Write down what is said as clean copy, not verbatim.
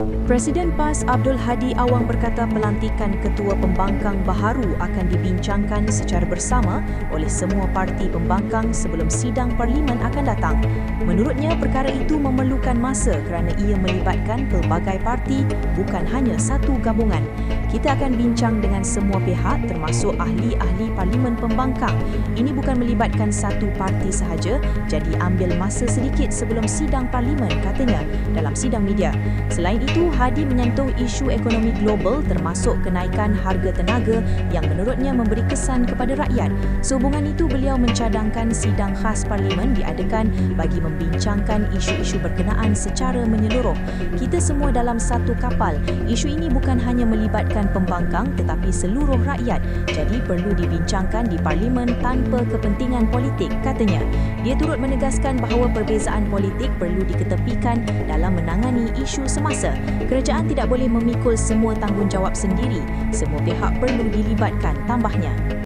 Presiden PAS Abdul Hadi Awang berkata pelantikan Ketua Pembangkang baharu akan dibincangkan secara bersama oleh semua parti pembangkang sebelum sidang Parlimen akan datang. Menurutnya, perkara itu memerlukan masa kerana ia melibatkan pelbagai parti, bukan hanya satu gabungan. Kita akan bincang dengan semua pihak termasuk ahli-ahli Parlimen Pembangkang. Ini bukan melibatkan satu parti sahaja, jadi ambil masa sedikit sebelum sidang Parlimen, katanya dalam sidang media. Selain itu, Hadi menyentuh isu ekonomi global termasuk kenaikan harga tenaga yang menurutnya memberi kesan kepada rakyat. Sehubungan itu, beliau mencadangkan sidang khas Parlimen diadakan bagi membincangkan isu-isu berkenaan secara menyeluruh. Kita semua dalam satu kapal. Isu ini bukan hanya melibatkan pembangkang tetapi seluruh rakyat. Jadi perlu dibincangkan di Parlimen tanpa kepentingan politik, katanya. Dia turut menegaskan bahawa perbezaan politik perlu diketepikan dalam menangani isu semasa. Kerajaan tidak boleh memikul semua tanggungjawab sendiri. Semua pihak perlu dilibatkan, tambahnya.